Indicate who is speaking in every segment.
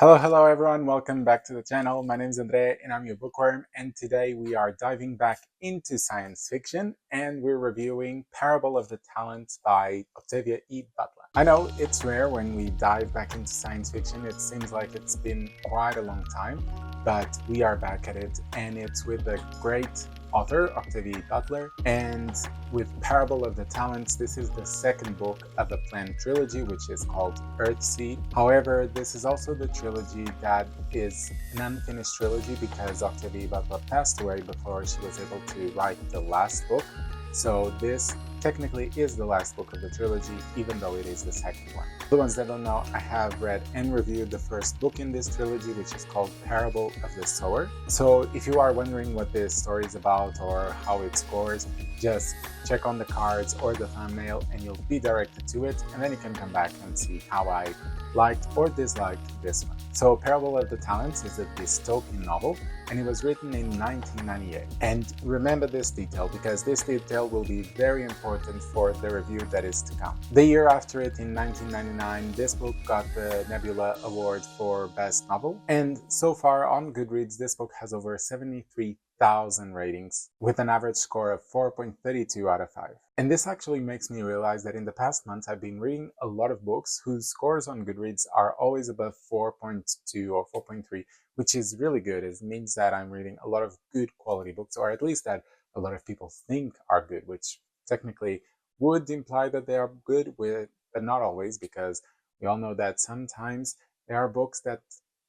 Speaker 1: Hello everyone, welcome back to the channel. My name is Andre and I'm your bookworm, and today we are diving back into science fiction and we're reviewing Parable of the Talents by Octavia E. Butler. I know it's rare when we dive back into science fiction. It seems like it's been quite a long time, but we are back at it, and it's with the great author Octavia E. Butler. And with Parable of the Talents, this is the second book of a planned trilogy, which is called Earthseed. However, this is also the trilogy that is an unfinished trilogy because Octavia Butler passed away before she was able to write the last book. So this technically is the last book of the trilogy, even though it is the second one. For the ones that don't know, I have read and reviewed the first book in this trilogy, which is called Parable of the Sower. So if you are wondering what this story is about or how it scores, just check on the cards or the thumbnail and you'll be directed to it, and then you can come back and see how I liked or disliked this one. So Parable of the Talents is a dystopian novel, and it was written in 1998. And remember this detail because this detail will be very important for the review that is to come. The year after it, in 1999, this book got the Nebula Award for Best Novel, and so far on Goodreads this book has over 73,000 ratings with an average score of 4.32 out of 5. And this actually makes me realize that in the past months I've been reading a lot of books whose scores on Goodreads are always above 4.2 or 4.3, which is really good. It means that I'm reading a lot of good quality books, or at least that a lot of people think are good, which technically would imply that they are good, but not always, because we all know that sometimes there are books that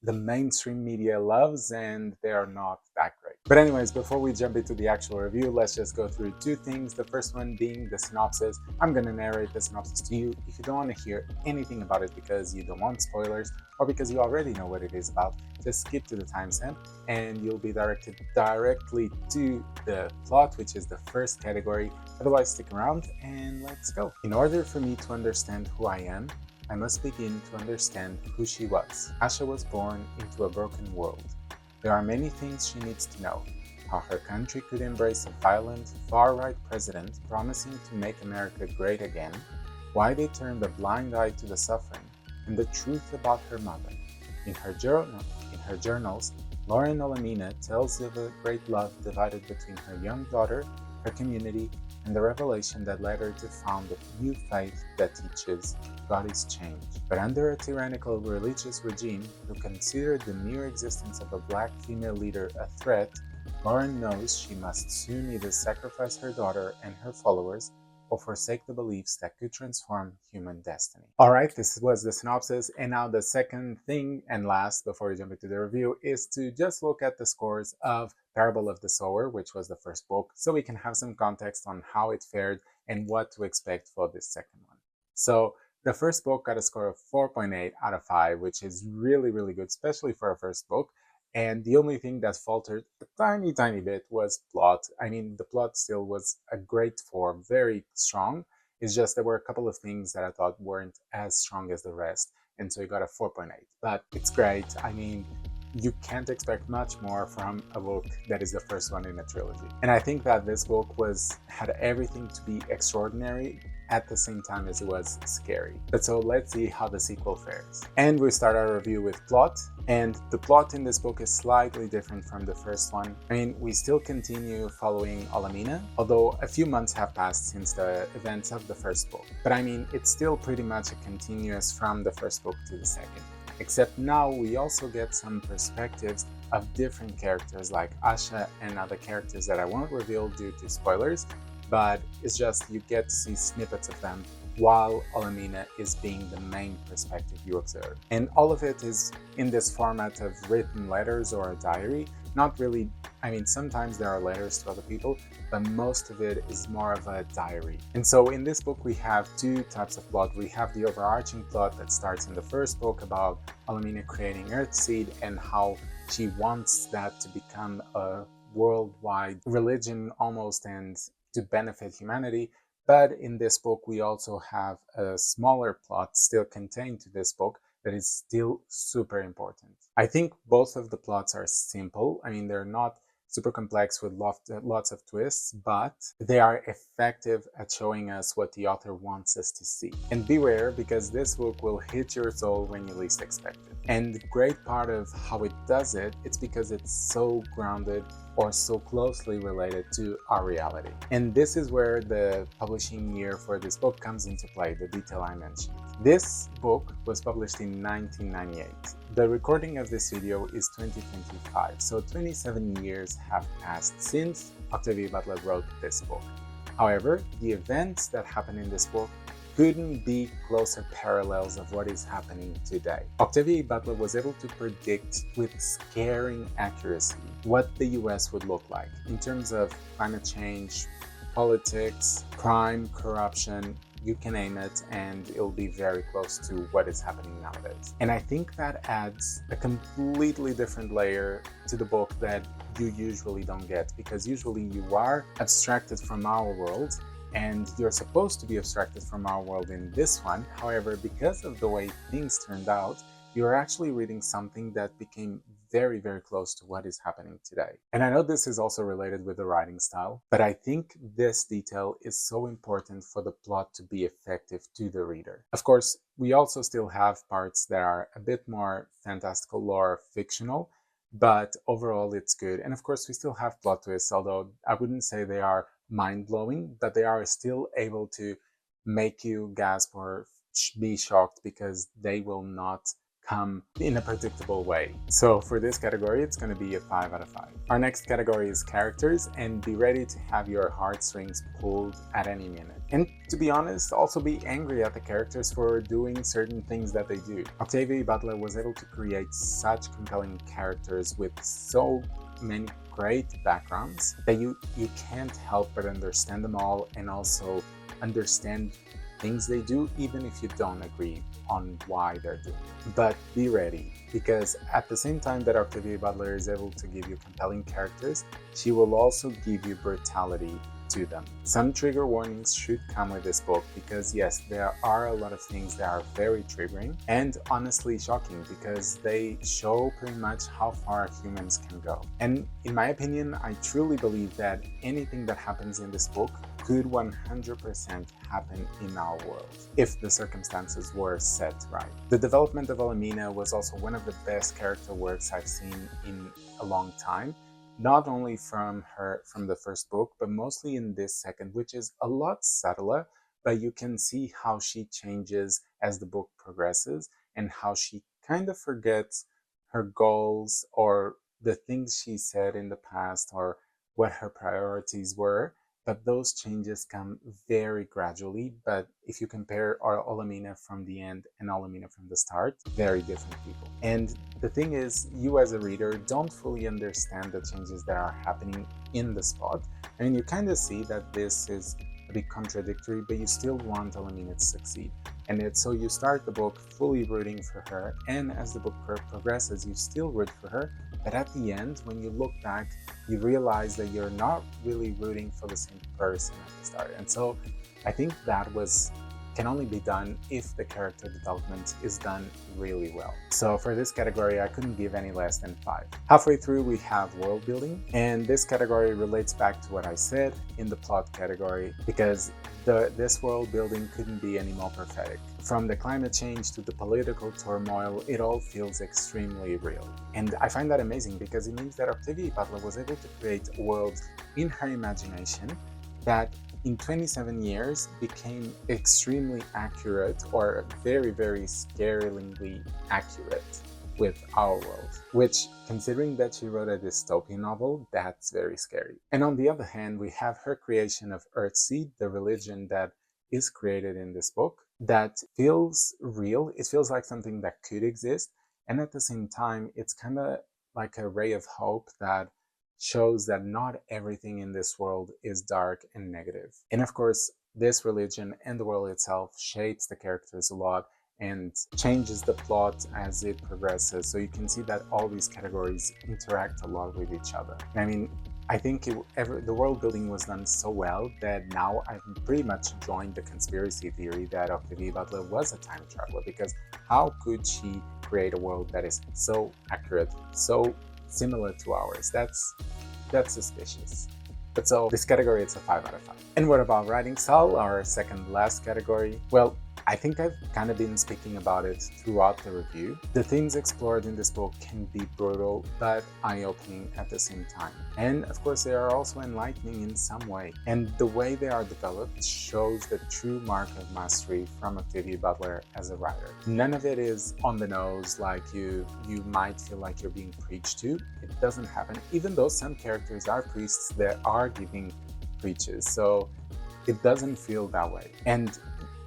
Speaker 1: the mainstream media loves and they are not that great. But anyways, before we jump into the actual review, let's just go through two things. The first one being the synopsis. I'm going to narrate the synopsis to you. If you don't want to hear anything about it because you don't want spoilers or because you already know what it is about, just skip to the timestamp and you'll be directed directly to the plot, which is the first category. Otherwise, stick around and let's go. In order for me to understand who I am, I must begin to understand who she was. Asha was born into a broken world. There are many things she needs to know. How her country could embrace a violent, far-right president promising to make America great again, why they turned a blind eye to the suffering, and the truth about her mother. In her journals, Lauren Olamina tells of a great love divided between her young daughter, her community, and the revelation that led her to found a new faith that teaches God is change. But under a tyrannical religious regime who considered the mere existence of a black female leader a threat, Lauren knows she must soon either sacrifice her daughter and her followers or forsake the beliefs that could transform human destiny. Alright, this was the synopsis, and now the second thing and last before we jump into the review is to just look at the scores of Parable of the Sower, which was the first book, so we can have some context on how it fared and what to expect for this second one. So the first book got a score of 4.8 out of 5, which is really good, especially for a first book. And the only thing that faltered a tiny bit was plot. I mean, the plot still was a great 4, very strong. It's just there were a couple of things that I thought weren't as strong as the rest, and so it got a 4.8. But it's great. I mean, you can't expect much more from a book that is the first one in a trilogy. And I think that this book had everything to be extraordinary at the same time as it was scary. But so let's see how the sequel fares. And we start our review with plot, and the plot in this book is slightly different from the first one. I mean, we still continue following Olamina, although a few months have passed since the events of the first book. But I mean, it's still pretty much a continuous from the first book to the second. Except now we also get some perspectives of different characters like Asha and other characters that I won't reveal due to spoilers, but it's just you get to see snippets of them while Olamina is being the main perspective you observe. And all of it is in this format of written letters or a diary. Not really, I mean, sometimes there are letters to other people, but most of it is more of a diary. And so in this book we have two types of plot. We have the overarching plot that starts in the first book about Olamina creating Earthseed and how she wants that to become a worldwide religion almost and to benefit humanity. But in this book we also have a smaller plot still contained to this book that is still super important. I think both of the plots are simple. I mean, they're not super complex with lots of twists, but they are effective at showing us what the author wants us to see. And beware, because this book will hit your soul when you least expect it. And the great part of how it does it, it's because it's so grounded or so closely related to our reality. And this is where the publishing year for this book comes into play, the detail I mentioned. This book was published in 1998. The recording of this video is 2025, so 27 years have passed since Octavia Butler wrote this book. However, the events that happen in this book couldn't be closer parallels of what is happening today. Octavia Butler was able to predict with scaring accuracy what the US would look like in terms of climate change, politics, crime, corruption, you can name it, and it'll be very close to what is happening nowadays. And I think that adds a completely different layer to the book that you usually don't get, because usually you are abstracted from our world, and you're supposed to be abstracted from our world in this one. However, because of the way things turned out, you're actually reading something that became very, very close to what is happening today. And I know this is also related with the writing style, but I think this detail is so important for the plot to be effective to the reader. Of course, we also still have parts that are a bit more fantastical lore fictional, but overall it's good. And of course, we still have plot twists, although I wouldn't say they are mind-blowing, but they are still able to make you gasp or be shocked, because they will not come in a predictable way. So for this category, it's going to be a 5 out of 5. Our next category is characters, and be ready to have your heartstrings pulled at any minute. And to be honest, also be angry at the characters for doing certain things that they do. Octavia Butler was able to create such compelling characters with so many great backgrounds that you can't help but understand them all, and also understand things they do, even if you don't agree on why they're doing it. But be ready, because at the same time that Octavia Butler is able to give you compelling characters, she will also give you brutality to them. Some trigger warnings should come with this book, because yes, there are a lot of things that are very triggering and honestly shocking, because they show pretty much how far humans can go. And in my opinion, I truly believe that anything that happens in this book could 100% happen in our world if the circumstances were set right. The development of Olamina was also one of the best character works I've seen in a long time. Not only from the first book, but mostly in this second, which is a lot subtler, but you can see how she changes as the book progresses, and how she kind of forgets her goals or the things she said in the past or what her priorities were. But those changes come very gradually. But if you compare our Olamina from the end and Olamina from the start, very different people. And the thing is, you as a reader don't fully understand the changes that are happening in the spot. I mean, you kind of see that this is a bit contradictory, but you still want Olamina to succeed. And so you start the book fully rooting for her, and as the book progresses, you still root for her. But at the end, when you look back, you realize that you're not really rooting for the same person at the start. And so I think that can only be done if the character development is done really well. So for this category, I couldn't give any less than 5. Halfway through, we have world building, and this category relates back to what I said in the plot category, because this world building couldn't be any more prophetic. From the climate change to the political turmoil, it all feels extremely real. And I find that amazing, because it means that Octavia Butler was able to create a world in her imagination that in 27 years became extremely accurate, or very, very scarily accurate with our world, which, considering that she wrote a dystopian novel, that's very scary. And on the other hand, we have her creation of Earthseed, the religion that is created in this book, that feels real. It feels like something that could exist, and at the same time, it's kind of like a ray of hope that shows that not everything in this world is dark and negative. And of course, this religion and the world itself shapes the characters a lot and changes the plot as it progresses. So you can see that all these categories interact a lot with each other. I mean, I think the world building was done so well that now I've pretty much joined the conspiracy theory that Octavia Butler was a time traveler, because how could she create a world that is so accurate, so similar to ours? That's that's suspicious. But so this category, it's a 5 out of 5. And what about writing style, our second last category? Well, I think I've kind of been speaking about it throughout the review. The themes explored in this book can be brutal but eye-opening at the same time. And of course they are also enlightening in some way. And the way they are developed shows the true mark of mastery from Octavia Butler as a writer. None of it is on the nose like you might feel like you're being preached to. It doesn't happen. Even though some characters are priests that are giving preaches. So it doesn't feel that way. And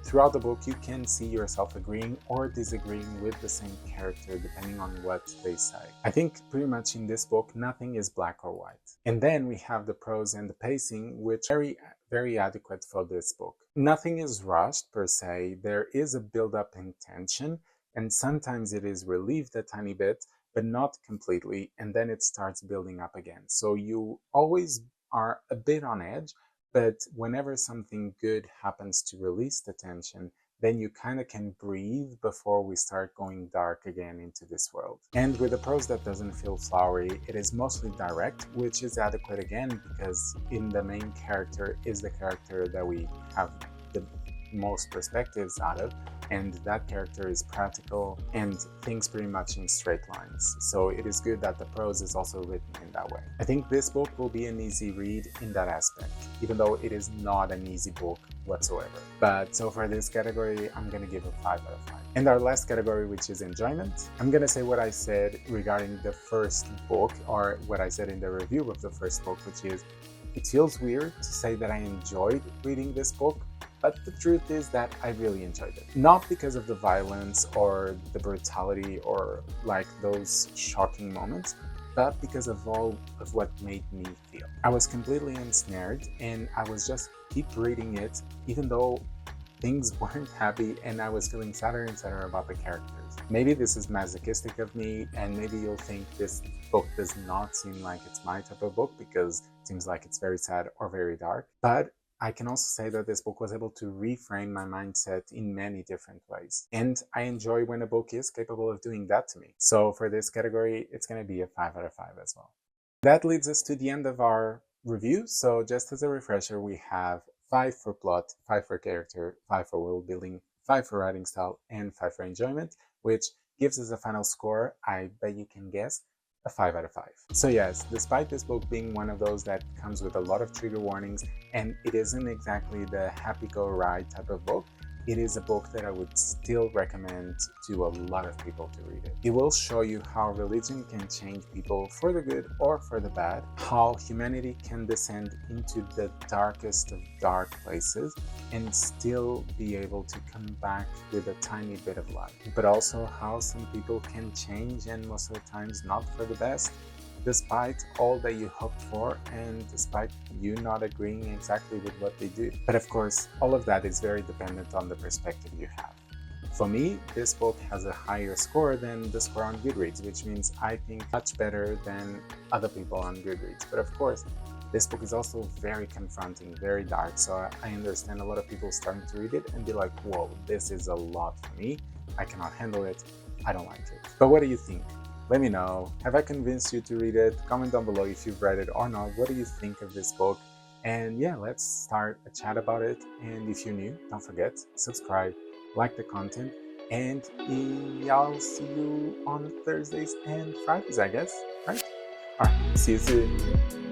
Speaker 1: throughout the book, you can see yourself agreeing or disagreeing with the same character depending on what they say. I think pretty much in this book, nothing is black or white. And then we have the prose and the pacing, which are very adequate for this book. Nothing is rushed per se. There is a build-up in tension, and sometimes it is relieved a tiny bit, but not completely, and then it starts building up again. So you always are a bit on edge, but whenever something good happens to release the tension, then you kind of can breathe before we start going dark again into this world. And with a prose that doesn't feel flowery, it is mostly direct, which is adequate again because in the main character is the character that we have the most perspectives out of, and that character is practical and thinks pretty much in straight lines. So it is good that the prose is also written in that way. I think this book will be an easy read in that aspect, even though it is not an easy book whatsoever. But so for this category, I'm gonna give it 5 out of 5. And our last category, which is enjoyment, I'm gonna say what I said regarding the first book, or what I said in the review of the first book, which is, it feels weird to say that I enjoyed reading this book, but the truth is that I really enjoyed it. Not because of the violence or the brutality or like those shocking moments, but because of all of what made me feel. I was completely ensnared and I was just keep reading it even though things weren't happy and I was feeling sadder and sadder about the characters. Maybe this is masochistic of me and maybe you'll think this book does not seem like it's my type of book because it seems like it's very sad or very dark. But I can also say that this book was able to reframe my mindset in many different ways. And I enjoy when a book is capable of doing that to me. So for this category, it's going to be a 5 out of 5 as well. That leads us to the end of our review. So just as a refresher, we have 5 for plot, 5 for character, 5 for world building, 5 for writing style, and 5 for enjoyment, which gives us a final score, I bet you can guess, a 5 out of 5. So yes, despite this book being one of those that comes with a lot of trigger warnings, and it isn't exactly the happy-go-ride type of book, it is a book that I would still recommend to a lot of people to read it. It will show you how religion can change people for the good or for the bad, how humanity can descend into the darkest of dark places and still be able to come back with a tiny bit of light, but also how some people can change and most of the times not for the best, despite all that you hoped for and despite you not agreeing exactly with what they do. But of course, all of that is very dependent on the perspective you have. For me, this book has a higher score than the score on Goodreads, which means I think much better than other people on Goodreads. But of course, this book is also very confronting, very dark, so I understand a lot of people starting to read it and be like, whoa, this is a lot for me, I cannot handle it, I don't like it. But what do you think? Let me know. Have I convinced you to read it? Comment down below if you've read it or not. What do you think of this book? And yeah, let's start a chat about it. And if you're new, don't forget, subscribe, like the content, and I'll see you on Thursdays and Fridays, I guess, right? All right, see you soon.